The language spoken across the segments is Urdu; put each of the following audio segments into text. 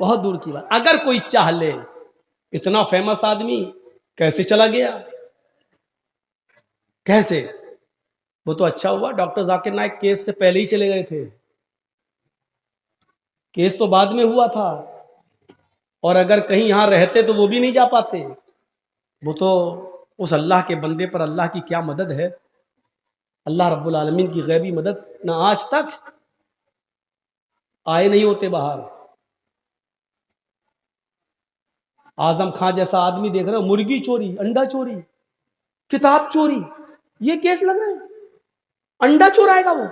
بہت دور کی بات. اگر کوئی چاہ لے, اتنا فیمس آدمی کیسے چلا گیا, کیسے؟ وہ تو اچھا ہوا ڈاکٹر ذاکر نائک کیس سے پہلے ہی چلے گئے تھے, کیس تو بعد میں ہوا تھا, اور اگر کہیں یہاں رہتے تو وہ بھی نہیں جا پاتے. وہ تو اس اللہ کے بندے پر اللہ کی کیا مدد ہے, اللہ رب العالمین کی غیبی مدد, نہ آج تک آئے نہیں ہوتے باہر. اعظم خان جیسا آدمی دیکھ رہے ہو, مرغی چوری, انڈا چوری, کتاب چوری, یہ کیس لگ رہے ہیں, انڈا چورائے گا وہ.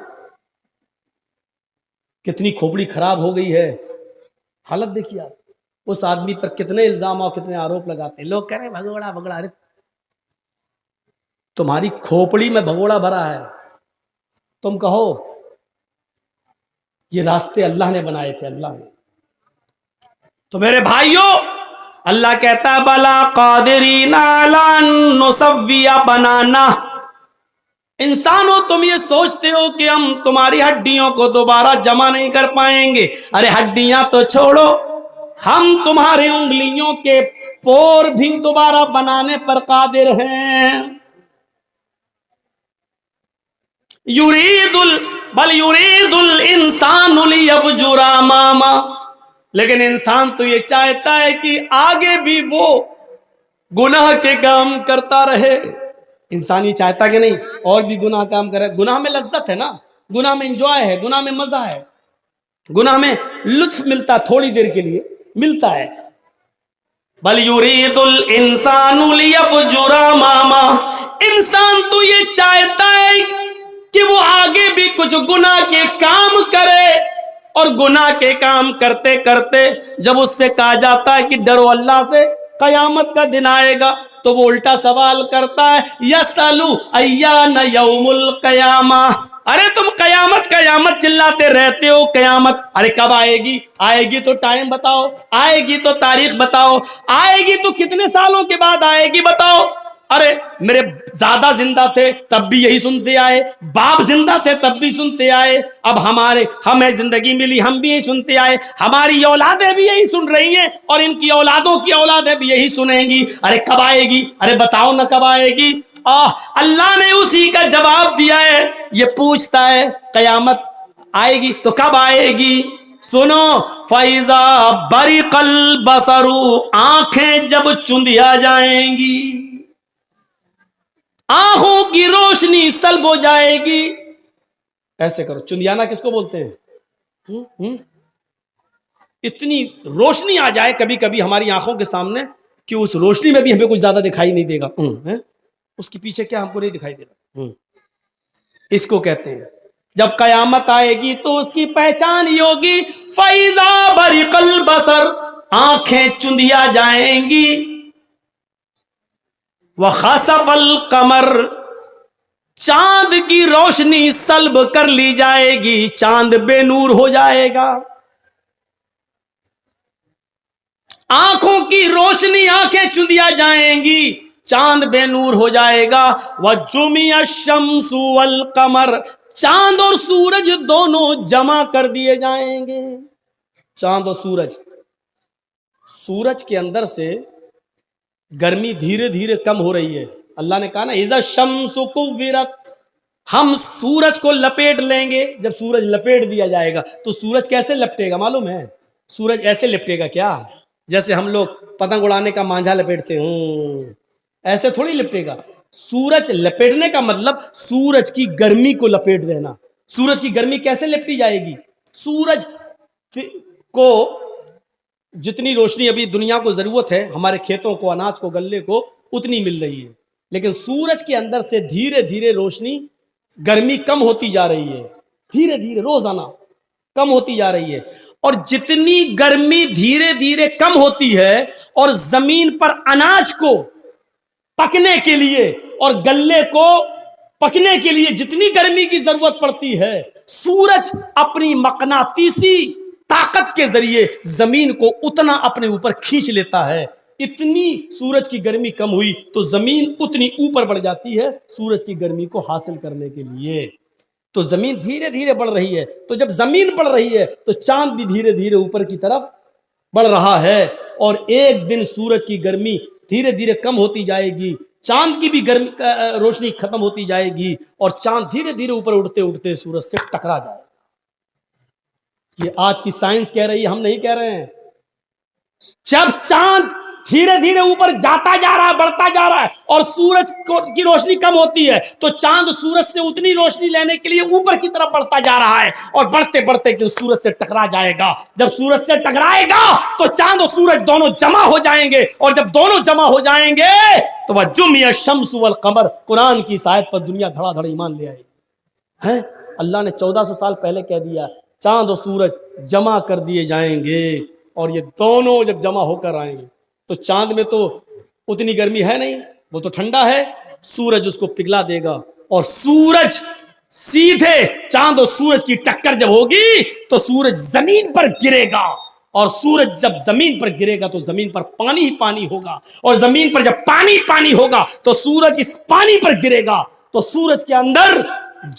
کتنی کھوپڑی خراب ہو گئی ہے, حالت دیکھیے آپ. اس آدمی پر کتنے الزام اور کتنے آروپ لگاتے ہیں لوگ, کہہ رہے ہیں بھگوڑا بھگوڑا. ارے تمہاری کھوپڑی میں بھگوڑا بھرا ہے, تم کہو یہ راستے اللہ نے بنائے تھے, اللہ نے. تو میرے بھائیوں, اللہ کہتا ہے بلا قادرین علی ان نسوی بنانا. انسانوں تم یہ سوچتے ہو کہ ہم تمہاری ہڈیوں کو دوبارہ جمع نہیں کر پائیں گے. ارے ہڈیاں تو چھوڑو, ہم تمہاری انگلیوں کے پور بھی دوبارہ بنانے پر قادر ہیں. بل یرید الانسان لیفجر اماما. لیکن انسان تو یہ چاہتا ہے کہ آگے بھی وہ گناہ کے کام کرتا رہے. انسان یہ چاہتا کہ نہیں اور بھی گناہ کام کرے. گناہ میں لذت ہے نا, گناہ میں انجوائے ہے, گناہ میں مزہ ہے, گناہ میں لطف ملتا, تھوڑی دیر کے لیے ملتا ہے. بل یرید الانسان لیفجر اماما. انسان تو یہ چاہتا ہے کہ وہ آگے بھی کچھ گناہ کے کام کرے, اور گناہ کے کام کرتے کرتے جب اس سے کہا جاتا ہے کہ ڈرو اللہ سے, قیامت کا دن آئے گا, تو وہ الٹا سوال کرتا ہے یسألو ایان یوم القیامہ. ارے تم قیامت قیامت چلاتے رہتے ہو, قیامت ارے کب آئے گی, آئے گی تو ٹائم بتاؤ, آئے گی تو تاریخ بتاؤ, آئے گی تو کتنے سالوں کے بعد آئے گی بتاؤ. ارے میرے دادا زندہ تھے تب بھی یہی سنتے آئے, باپ زندہ تھے تب بھی سنتے آئے, اب ہمیں زندگی ملی ہم بھی یہی سنتے آئے, ہماری اولادیں بھی یہی سن رہی ہیں, اور ان کی اولادوں کی اولادیں بھی یہی سنیں گی. ارے کب آئے گی, ارے بتاؤ نہ کب آئے گی. اللہ نے اسی کا جواب دیا ہے. یہ پوچھتا ہے قیامت آئے گی تو کب آئے گی. سنو, فَإِذَا بَرِقَ الْبَصَرُ. آنکھیں جب چندیا جائیں گی, آنکھوں کی روشنی سلب ہو جائے گی. ایسے کرو, چندیانا کس کو بولتے ہیں؟ اتنی روشنی آ جائے کبھی کبھی ہماری آنکھوں کے سامنے کہ اس روشنی میں بھی ہمیں کچھ زیادہ دکھائی نہیں دے گا, اس کے پیچھے کیا ہم کو نہیں دکھائی دے گا. اس کو کہتے ہیں جب قیامت آئے گی تو اس کی پہچان ہی ہوگی. فَإِذَا بَرِقَ الْبَصَرُ. آنکھیں چندیا جائیں گی. وَخَسَفَ الْقَمَرُ. چاند کی روشنی سلب کر لی جائے گی, چاند بے نور ہو جائے گا. آنکھوں کی روشنی, آنکھیں چندیا جائیں گی, چاند بے نور ہو جائے گا. وَجُمِعَ الشَّمْسُ وَالْقَمَرُ. چاند اور سورج دونوں جمع کر دیے جائیں گے. چاند اور سورج, سورج کے اندر سے گرمی دھیرے دھیرے کم ہو رہی ہے. اللہ نے کہا نا اذا الشمس کورت, ہم سورج کو لپیٹ لیں گے. جب سورج لپیٹ دیا جائے گا تو سورج کیسے لپٹے گا معلوم ہے؟ سورج ایسے لپٹے گا کیا, جیسے ہم لوگ پتنگ اڑانے کا مانجھا لپیٹتے ہیں, ایسے تھوڑی لپٹے گا. سورج لپیٹنے کا مطلب سورج کی گرمی کو لپیٹ دینا. سورج کی گرمی کیسے لپٹی جائے گی؟ سورج کو جتنی روشنی ابھی دنیا کو ضرورت ہے, ہمارے کھیتوں کو, اناج کو, غلے کو, اتنی مل رہی ہے. لیکن سورج کے اندر سے دھیرے دھیرے روشنی, گرمی کم ہوتی جا رہی ہے, دھیرے دھیرے روزانہ کم ہوتی جا رہی ہے. اور جتنی گرمی دھیرے دھیرے کم ہوتی ہے, اور زمین پر اناج کو پکنے کے لیے اور غلے کو پکنے کے لیے جتنی گرمی کی ضرورت پڑتی ہے, سورج اپنی مقناطیسی طاقت کے ذریعے زمین کو اتنا اپنے اوپر کھینچ لیتا ہے. اتنی سورج کی گرمی کم ہوئی تو زمین اتنی اوپر بڑھ جاتی ہے سورج کی گرمی کو حاصل کرنے کے لیے. تو زمین دھیرے دھیرے بڑھ رہی ہے. تو جب زمین بڑھ رہی ہے تو چاند بھی دھیرے دھیرے اوپر کی طرف بڑھ رہا ہے، اور ایک دن سورج کی گرمی دھیرے دھیرے کم ہوتی جائے گی، چاند کی بھی گرمی روشنی ختم ہوتی جائے گی، اور چاند دھیرے دھیرے اوپر اٹھتے اٹھتے سورج سے ٹکرا جائے گا۔ یہ آج کی سائنس کہہ رہی ہے، ہم نہیں کہہ رہے ہیں۔ جب چاند دھیرے دھیرے اوپر جاتا جا رہا ہے، بڑھتا جا رہا ہے، اور سورج کی روشنی کم ہوتی ہے، تو چاند سورج سے اتنی روشنی لینے کے لیے اوپر کی طرف بڑھتا جا رہا ہے، اور بڑھتے بڑھتے سورج سے ٹکرا جائے گا۔ جب سورج سے ٹکرائے گا تو چاند اور سورج دونوں جمع ہو جائیں گے، اور جب دونوں جمع ہو جائیں گے تو وہ جمع الشمس والقمر، قرآن کی اس آیت پر دنیا دھڑا دھڑ ایمان لے آئی ہے۔ اللہ نے 1400 سال پہلے کہہ دیا چاند اور سورج جمع کر دیے جائیں گے، اور یہ دونوں جب جمع ہو کر آئیں گے تو چاند میں تو اتنی گرمی ہے نہیں، وہ تو ٹھنڈا ہے، سورج اس کو پگھلا دے گا، اور سورج سیدھے چاند اور سورج کی ٹکر جب ہوگی تو سورج زمین پر گرے گا، اور سورج جب زمین پر گرے گا تو زمین پر پانی ہی پانی ہوگا، اور زمین پر جب پانی پانی ہوگا تو سورج اس پانی پر گرے گا، تو سورج کے اندر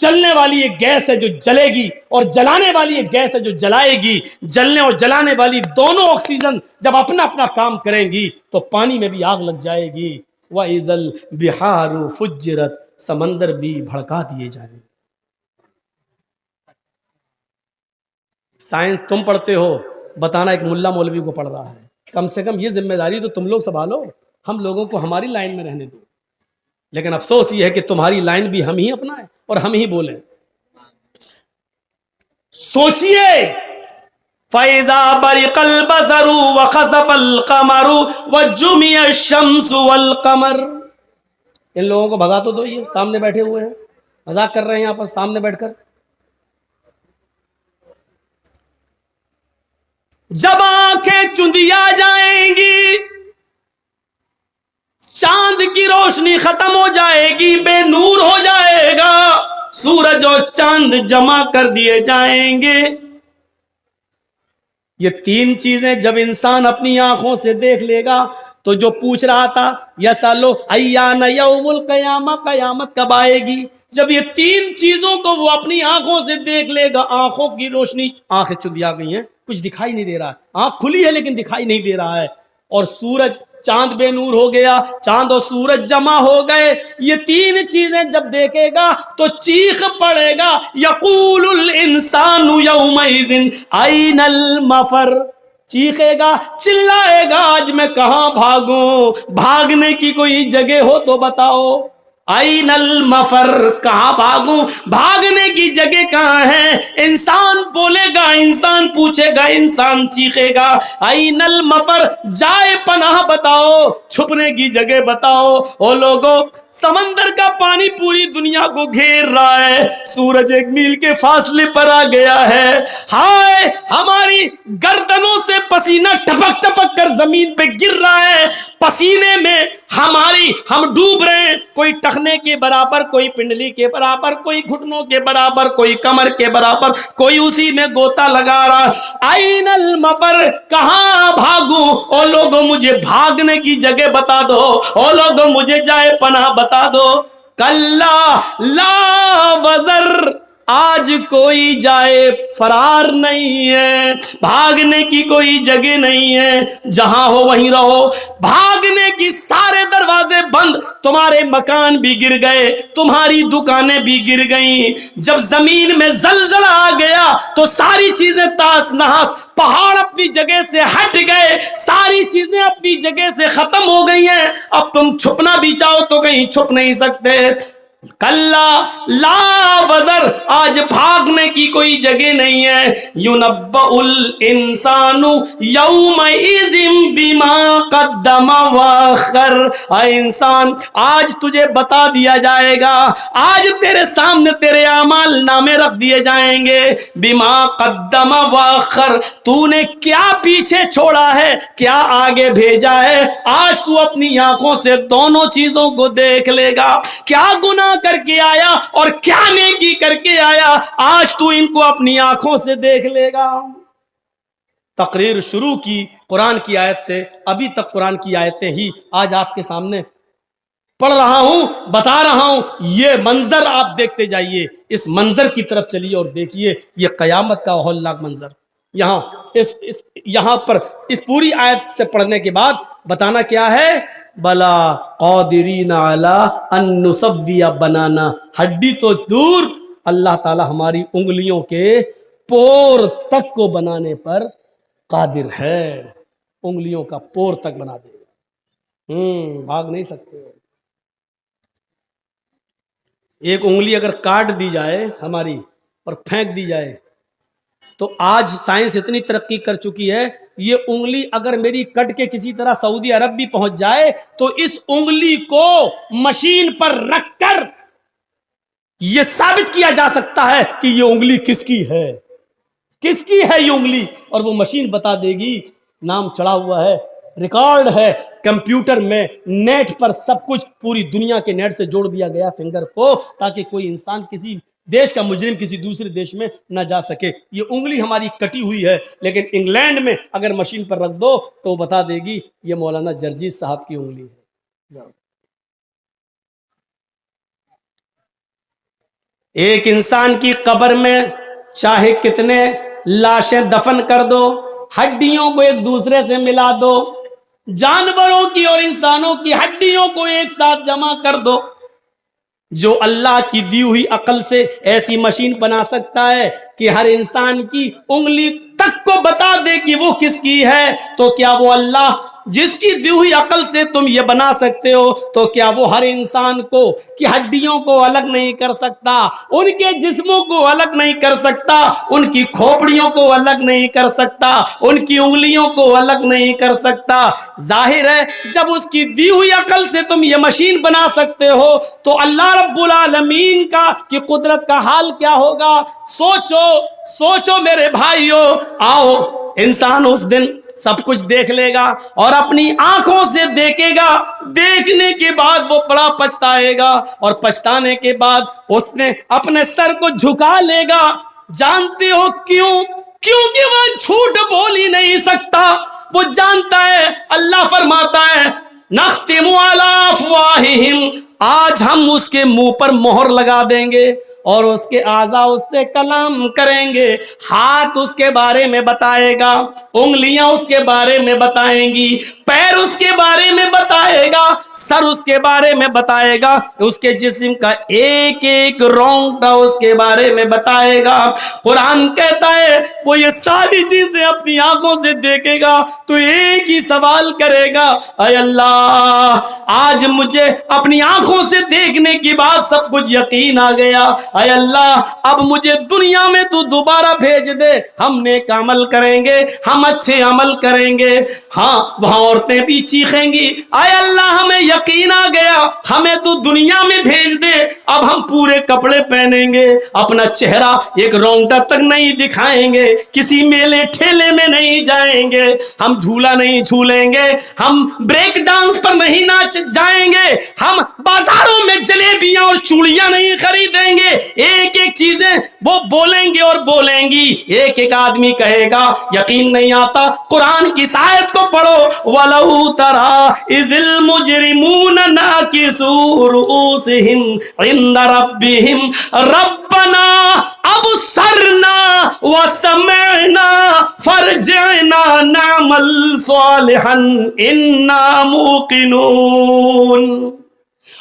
جلنے والی ایک گیس ہے جو جلے گی، اور جلانے والی ایک گیس ہے جو جلائے گی۔ جلنے اور جلانے والی دونوں آکسیجن جب اپنا اپنا کام کریں گی تو پانی میں بھی آگ لگ جائے گی۔ وَإِذَا الْبِحَارُ فُجِّرَتْ، سمندر بھی بھڑکا دیے جائیں گے۔ سائنس تم پڑھتے ہو، بتانا ایک ملا مولوی کو پڑھ رہا ہے، کم سے کم یہ ذمہ داری تو تم لوگ سنبھالو، ہم لوگوں کو ہماری لائن میں رہنے دو۔ لیکن افسوس یہ ہے کہ تمہاری لائن بھی ہم ہی اپنائیں اور ہم ہی بولیں۔ سوچئے فَإِذَا بَرِقَ الْبَصَرُ وَخَسَفَ الْقَمَرُ وَجُمِعَ الشَّمْسُ وَالْقَمَرُ۔ ان لوگوں کو بھگا تو دو، یہ سامنے بیٹھے ہوئے ہیں، مذاق کر رہے ہیں یہاں پر سامنے بیٹھ کر۔ جب آنکھیں چندیا جائیں گی، چاند کی روشنی ختم ہو جائے گی، بے نور ہو جائے گا، سورج اور چاند جمع کر دیے جائیں گے۔ یہ تین چیزیں جب انسان اپنی آنکھوں سے دیکھ لے گا تو جو پوچھ رہا تھا یسالو ایان یوم القیامہ، قیامت کب آئے گی، جب یہ تین چیزوں کو وہ اپنی آنکھوں سے دیکھ لے گا، آنکھوں کی روشنی، آنکھیں چندیا گئی ہیں، کچھ دکھائی نہیں دے رہا ہے، آنکھ کھلی ہے لیکن دکھائی نہیں دے رہا ہے، اور سورج، چاند بے نور ہو گیا، چاند اور سورج جمع ہو گئے، یہ تین چیزیں جب دیکھے گا تو چیخ پڑے گا، یقول الانسان یومئذ این المفر، چیخے گا، چلائے گا، آج میں کہاں بھاگوں، بھاگنے کی کوئی جگہ ہو تو بتاؤ۔ این المفر، کہاں بھاگوں، بھاگنے کی جگہ کہاں ہے؟ انسان بولے گا، انسان پوچھے گا، انسان چیخے گا، این المفر، جائے پناہ بتاؤ، چھپنے کی جگہ بتاؤ۔ او لوگوں، سمندر کا پانی پوری دنیا کو گھیر رہا ہے، سورج 1 میل کے فاصلے پر آ گیا ہے، ہائے ہماری گردنوں سے پسینہ ٹپک ٹپک کر زمین پہ گر رہا ہے، پسینے میں ہم ڈوب رہے ہیں، کوئی ٹخنے کے برابر، کوئی پنڈلی کے برابر، کوئی گھٹنوں کے برابر، کوئی کمر کے برابر، کوئی اسی میں گوتا لگا رہا۔ این المفر، کہاں بھاگوں؟ او لوگوں مجھے بھاگنے کی جگہ بتا دو، او لوگوں مجھے جائے پناہ بتا دو۔ کلا لا وزر، آج کوئی جائے فرار نہیں ہے، بھاگنے کی کوئی جگہ نہیں ہے، جہاں ہو وہیں رہو، بھاگنے کی سارے دروازے بند، تمہارے مکان بھی گر گئے، تمہاری دکانیں بھی گر گئیں، جب زمین میں زلزلہ آ گیا تو ساری چیزیں تاس نحاس، پہاڑ اپنی جگہ سے ہٹ گئے، ساری چیزیں اپنی جگہ سے ختم ہو گئی ہیں، اب تم چھپنا بھی چاہو تو کہیں چھپ نہیں سکتے۔ کلا لا وزر، آج بھاگنے کی کوئی جگہ نہیں ہے، ینبأ الانسان یومئذ بما قدم واخر، اے انسان آج تجھے بتا دیا جائے گا، آج تیرے سامنے تیرے اعمال نامے رکھ دیے جائیں گے، بما قدم واخر، تو نے کیا پیچھے چھوڑا ہے، کیا آگے بھیجا ہے، آج تو اپنی آنکھوں سے دونوں چیزوں کو دیکھ لے گا، کیا گناہ کر کے آیا اور کیا نیکی کر کے آیا، آج تو ان کو اپنی آنکھوں سے دیکھ لے گا۔ تقریر شروع کی قرآن کی آیت سے، ابھی تک قرآن کی آیتیں ہی آج آپ کے سامنے پڑھ رہا ہوں، بتا رہا ہوں، یہ منظر آپ دیکھتے جائیے، اس منظر کی طرف چلیے اور دیکھیے، یہ قیامت کا ہولناک منظر۔ یہاں یہاں پر اس پوری آیت سے پڑھنے کے بعد بتانا کیا ہے؟ بلا قادرین علی ان نسوی بنانا، ہڈی تو دور، اللہ تعالی ہماری انگلیوں کے پور تک کو بنانے پر قادر ہے، انگلیوں کا پور تک بنا دے گا، بھاگ نہیں سکتے۔ ایک انگلی اگر کاٹ دی جائے ہماری اور پھینک دی جائے تو آج سائنس اتنی ترقی کر چکی ہے، یہ انگلی اگر میری کٹ کے کسی طرح سعودی عرب بھی پہنچ جائے تو اس انگلی کو مشین پر رکھ کر یہ ثابت کیا جا سکتا ہے کہ یہ انگلی کس کی ہے، کس کی ہے یہ انگلی، اور وہ مشین بتا دے گی، نام چڑھا ہوا ہے، ریکارڈ ہے کمپیوٹر میں، نیٹ پر سب کچھ پوری دنیا کے نیٹ سے جوڑ دیا گیا فنگر کو، تاکہ کوئی انسان کسی دیش کا مجرم کسی دوسرے دیش میں نہ جا سکے۔ یہ انگلی ہماری کٹی ہوئی ہے، لیکن انگلینڈ میں اگر مشین پر رکھ دو تو وہ بتا دے گی یہ مولانا جرجیز صاحب کی انگلی ہے۔ ایک انسان کی قبر میں چاہے کتنے لاشیں دفن کر دو، ہڈیوں کو ایک دوسرے سے ملا دو، جانوروں کی اور انسانوں کی ہڈیوں کو ایک ساتھ جمع کر دو، جو اللہ کی دی ہوئی عقل سے ایسی مشین بنا سکتا ہے کہ ہر انسان کی انگلی تک کو بتا دے کہ وہ کس کی ہے، تو کیا وہ اللہ جس کی دی ہوئی عقل سے تم یہ بنا سکتے ہو، تو کیا وہ ہر انسان کو کی ہڈیوں کو الگ نہیں کر سکتا، ان کے جسموں کو الگ نہیں کر سکتا، ان کی کھوپڑیوں کو الگ نہیں کر سکتا، ان کی انگلیوں کو الگ نہیں کر سکتا؟ ظاہر ہے جب اس کی دی ہوئی عقل سے تم یہ مشین بنا سکتے ہو تو اللہ رب العالمین کا کی قدرت کا حال کیا ہوگا؟ سوچو میرے بھائیو، آؤ انسان اس دن سب کچھ دیکھ لے گا اور اپنی آنکھوں سے دیکھے گا، دیکھنے کے بعد وہ بڑا پچھتائے گا، اور پچھتانے کے بعد اس نے اپنے سر کو جھکا لے گا۔ جانتے ہو کیوں؟ کیونکہ وہ جھوٹ بول ہی نہیں سکتا، وہ جانتا ہے، اللہ فرماتا ہے نختم علی افواہہم، آج ہم اس کے منہ پر مہر لگا دیں گے اور اس کے اعضاء اس سے کلام کریں گے، ہاتھ اس کے بارے میں بتائے گا، انگلیاں اس کے بارے میں بتائیں گی، پیر اس کے بارے میں بتائے گا، سر اس کے بارے میں بتائے گا، اس کے جسم کا ایک ایک رونگٹا اس کے بارے میں بتائے گا۔ قرآن کہتا ہے وہ یہ ساری چیزیں اپنی آنکھوں سے دیکھے گا تو ایک ہی سوال کرے گا، اے اللہ آج مجھے اپنی آنکھوں سے دیکھنے کے بعد سب کچھ یقین آ گیا، اے اللہ اب مجھے دنیا میں تو دوبارہ بھیج دے، ہم نیک عمل کریں گے، ہم اچھے عمل کریں گے۔ ہاں وہاں عورتیں بھی چیخیں گی، اے اللہ ہمیں یقین آ گیا، ہمیں تو دنیا میں بھیج دے، اب ہم پورے کپڑے پہنیں گے، اپنا چہرہ ایک رونگٹا تک نہیں دکھائیں گے، کسی میلے ٹھیلے میں نہیں جائیں گے، ہم جھولا نہیں جھولیں گے، ہم بریک ڈانس پر نہیں ناچ جائیں گے، ہم بازاروں میں جلیبیاں اور چوڑیاں نہیں خریدیں گے، ایک ایک چیزیں وہ بولیں گے اور بولیں گی، ایک ایک آدمی کہے گا۔ یقین نہیں آتا؟ قرآن کی آیت کو پڑھو، وَلَوْ تَرَىٰ إِذِ الْمُجْرِمُونَ نَاكِسُو رُؤُوسِهِمْ عِنْدَ رَبِّهِمْ رَبَّنَا أَبْصَرْنَا وَسَمِعْنَا فَارْجِعْنَا نَعْمَلْ صَالِحًا إِنَّا مُوقِنُونَ۔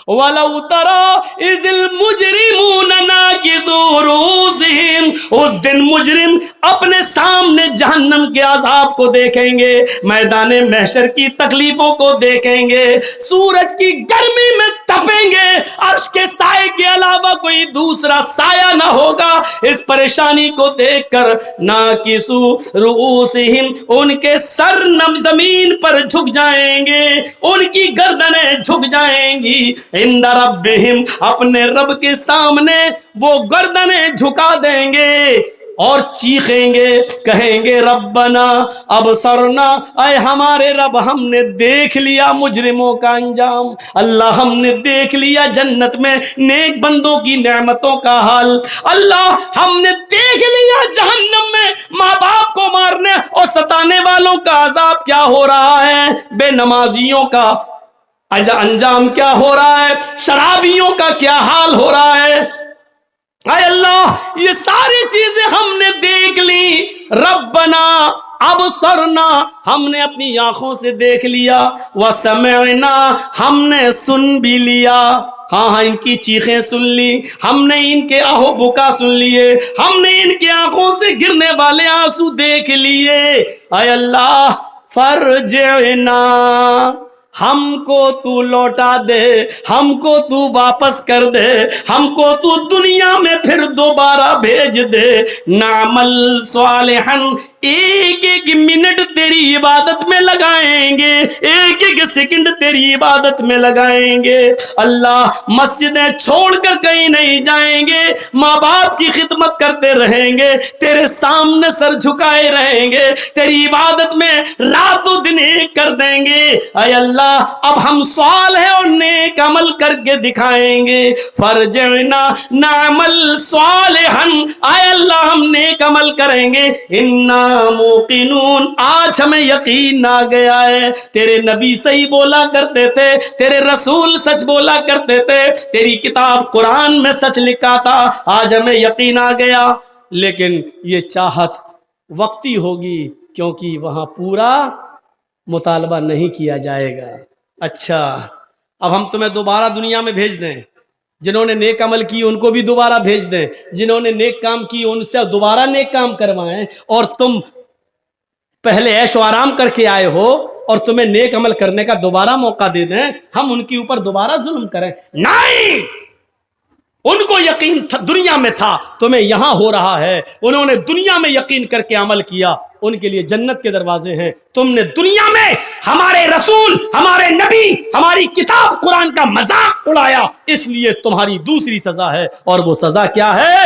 وَلَوْ تَرَىٰ إِذِ الْمُجْرِمُونَ نَاكِسُو رُؤُوسِهِمْ، اس دن مجرم اپنے سامنے جہنم کے عذاب کو دیکھیں گے، میدان محشر کی تکلیفوں کو دیکھیں گے، سورج کی گرمی میں تپیں گے، عرش کے سائے کے علاوہ کوئی دوسرا سایہ نہ ہوگا، اس پریشانی کو دیکھ کر ناکسو رؤوسہم، ان کے سر زمین پر جھک جائیں گے، ان کی گردنیں جھک جائیں گی، عند ربہم، اپنے رب کے سامنے وہ گردنیں جھکا دیں گے اور چیخیں گے، کہیں گے ربنا ابصرنا، اے ہمارے رب ہم نے دیکھ لیا مجرموں کا انجام، اللہ ہم نے دیکھ لیا جنت میں نیک بندوں کی نعمتوں کا حال، اللہ ہم نے دیکھ لیا جہنم میں ماں باپ کو مارنے اور ستانے والوں کا عذاب کیا ہو رہا ہے، بے نمازیوں کا انجام کیا ہو رہا ہے، شرابیوں کا کیا حال ہو رہا ہے۔ اے اللہ یہ ساری چیزیں ہم نے دیکھ لی، ربنا ابصرنا ہم نے اپنی آنکھوں سے دیکھ لیا، وسمعنا ہم نے سن بھی لیا، ہاں ہاں ان کی چیخیں سن لی، ہم نے ان کے آہو بکا سن لیے، ہم نے ان کی آنکھوں سے گرنے والے آنسو دیکھ لیے، اے اللہ فرجعنا ہم کو تو لوٹا دے، ہم کو تو واپس کر دے، ہم کو تو دنیا میں پھر دوبارہ بھیج دے، نعمل صالحا ایک ایک منٹ تیری عبادت میں لگائیں گے، ایک ایک سیکنڈ تیری عبادت میں لگائیں گے، اللہ مسجدیں چھوڑ کر کہیں نہیں جائیں گے، ماں باپ کی خدمت کرتے رہیں گے، تیرے سامنے سر جھکائے رہیں گے، تیری عبادت میں رات و دن ایک کر دیں گے، اے اللہ اب ہم صالح اور نیک عمل کر کے دکھائیں گے، فرجعنا نعمل صالحا اے اللہ ہم نیک عمل کریں گے، انا موقنون آج ہمیں یقین آ گیا ہے، تیرے نبی صحیح بولا کرتے تھے، تیرے رسول سچ بولا کرتے تھے، تیری کتاب قرآن میں سچ لکھا تھا، آج ہمیں یقین آ گیا، لیکن یہ چاہت وقتی ہوگی کیونکہ وہاں پورا مطالبہ نہیں کیا جائے گا۔ اچھا اب ہم تمہیں دوبارہ دنیا میں بھیج دیں، جنہوں نے نیک عمل کی ان کو بھی دوبارہ بھیج دیں، جنہوں نے نیک کام کی ان سے دوبارہ نیک کام کروائیں، اور تم پہلے عیش و آرام کر کے آئے ہو اور تمہیں نیک عمل کرنے کا دوبارہ موقع دے دیں، ہم ان کے اوپر دوبارہ ظلم کریں؟ نہیں، ان کو یقین تھا دنیا میں تھا، تمہیں یہاں ہو رہا ہے، انہوں نے دنیا میں یقین کر کے عمل کیا، ان کے لیے جنت کے دروازے ہیں، تم نے دنیا میں ہمارے رسول ہمارے نبی ہماری کتاب قرآن کا مذاق اڑایا، اس لیے تمہاری دوسری سزا ہے، اور وہ سزا کیا ہے؟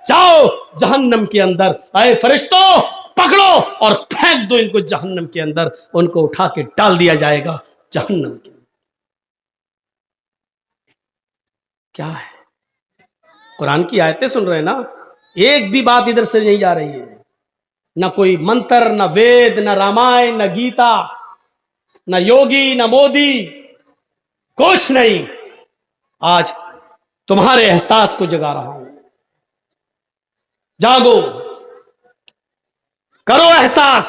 جاؤ جہنم کے اندر، اے فرشتوں پکڑو اور پھینک دو ان کو جہنم کے اندر، ان کو اٹھا کے ڈال دیا جائے گا جہنم کے اندر۔ کیا ہے؟ قرآن کی آیتیں سن رہے ہیں نا، ایک بھی بات ادھر سے نہیں جا رہی ہے، نہ کوئی منتر، نہ وید، نہ رامائن، نہ گیتا، نہ یوگی، نہ مودی، کچھ نہیں، آج تمہارے احساس کو جگا رہا ہوں، جاگو، کرو احساس۔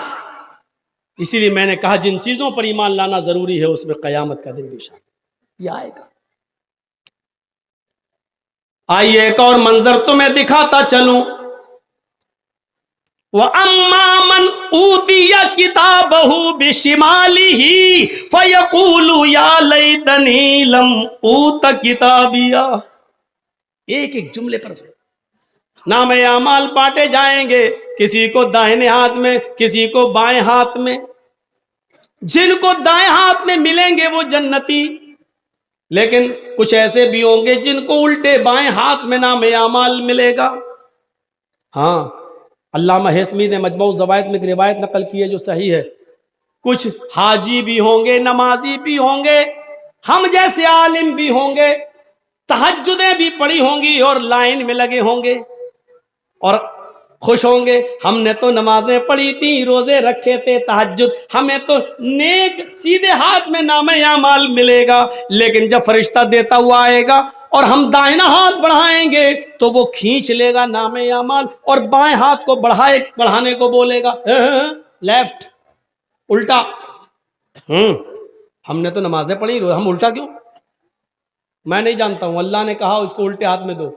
اسی لیے میں نے کہا جن چیزوں پر ایمان لانا ضروری ہے اس میں قیامت کا دن بھی شامل، یہ آئے گا۔ آئیے ایک اور منظر تمہیں دکھاتا چلوں، وَأَمَّا مَنْ أُوتِيَ كِتَابَهُ بِشِمَالِهِ فَيَقُولُ يَا لَيْتَنِي لَمْ أُوتَ كِتَابِيَهْ، ایک ایک جملے پر نام اعمال بانٹے جائیں گے، کسی کو دائیں ہاتھ میں، کسی کو بائیں ہاتھ میں، جن کو دائیں ہاتھ میں ملیں گے وہ جنتی، لیکن کچھ ایسے بھی ہوں گے جن کو الٹے بائیں ہاتھ میں نام اعمال ملے گا۔ ہاں علامہ ہیثمی نے مجموع الزوائد میں ایک روایت نقل کی ہے جو صحیح ہے، کچھ حاجی بھی ہوں گے، نمازی بھی ہوں گے، ہم جیسے عالم بھی ہوں گے، تہجدیں بھی پڑھی ہوں گی اور لائن میں لگے ہوں گے اور خوش ہوں گے، ہم نے تو نمازیں پڑھی تھی، روزے رکھے تھے، تہجد، ہمیں تو نیک سیدھے ہاتھ میں نام اعمال ملے گا، لیکن جب فرشتہ دیتا ہوا آئے گا اور ہم دائنا ہاتھ بڑھائیں گے تو وہ کھینچ لے گا نام اعمال اور بائیں ہاتھ کو بڑھانے کو بولے گا لیفٹ، الٹا۔ ہم نے تو نمازیں پڑھی، ہم الٹا کیوں؟ میں نہیں جانتا ہوں، اللہ نے کہا اس کو الٹے ہاتھ میں دو،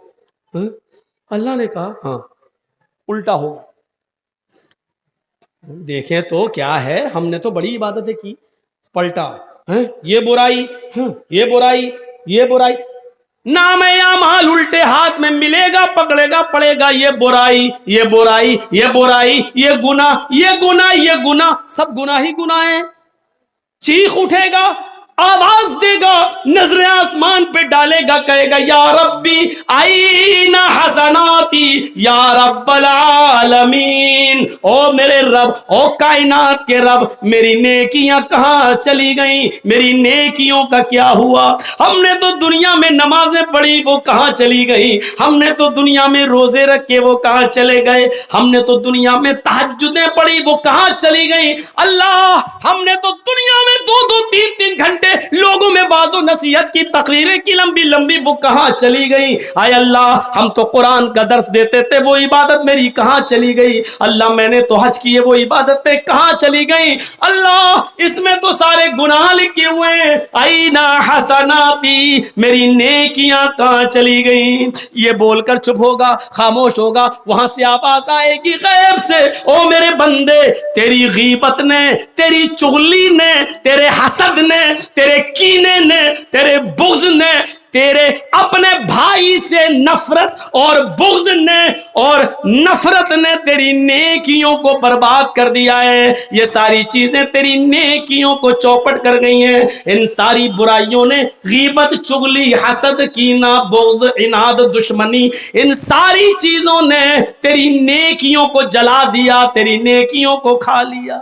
اللہ نے کہا ہاں الٹا ہوگا۔ دیکھیں تو کیا ہے، ہم نے تو بڑی عبادتیں کی، پلٹا، یہ برائی، یہ برائی، یہ برائی، نام اعمال الٹے ہاتھ میں ملے گا، پکڑے گا، پڑے گا، یہ برائی، یہ برائی، یہ برائی، یہ گناہ، یہ گناہ، یہ گناہ، سب گناہ ہی گناہ ہیں، چیخ اٹھے گا، آواز دے گا، نظر آسمان پہ ڈالے گا، کہے گا یا ربی آئین حسناتی یا رب العالمین، او میرے رب، او کائنات کے رب، میری نیکیاں کہاں چلی گئیں، میری نیکیوں کا کیا ہوا؟ ہم نے تو دنیا میں نمازیں پڑھی، وہ کہاں چلی گئی؟ ہم نے تو دنیا میں روزے رکھے، وہ کہاں چلے گئے؟ ہم نے تو دنیا میں تہجدیں پڑھی، وہ کہاں چلی گئی؟ اللہ ہم نے تو دنیا میں دو دو تین تین گھنٹے لوگوں میں واعظ و نصیحت کی تقریریں کی لمبی لمبی وہ کہاں چلی گئی؟ آئے اللہ ہم تو قرآن کا درس دیتے تھے، وہ عبادت میری کہاں چلی گئی؟ اللہ میں نے تو حج کیے، وہ عبادتیں کہاں چلی گئی؟ اللہ اس میں تو سارے گناہ لکھے ہوئے ہیں، اینا حسناتی، میری نیکیاں کہاں چلی گئیں؟ یہ بول کر چپ ہوگا، خاموش ہوگا، وہاں سے آواز آئے گی غیب سے، او میرے بندے، تیری غیبت نے، تیری چغلی نے، تیرے حسد نے، تیرے کینے نے، تیرے بغض نے، تیرے اپنے بھائی سے نفرت اور بغض نے اور نفرت نے تیری نیکیوں کو برباد کر دیا ہے۔ یہ ساری چیزیں تیری نیکیوں کو چوپٹ کر گئی ہیں۔ ان ساری برائیوں نے، غیبت، چغلی، حسد، کینہ، بغض، عناد، دشمنی، ان ساری چیزوں نے تیری نیکیوں کو جلا دیا، تیری نیکیوں کو کھا لیا۔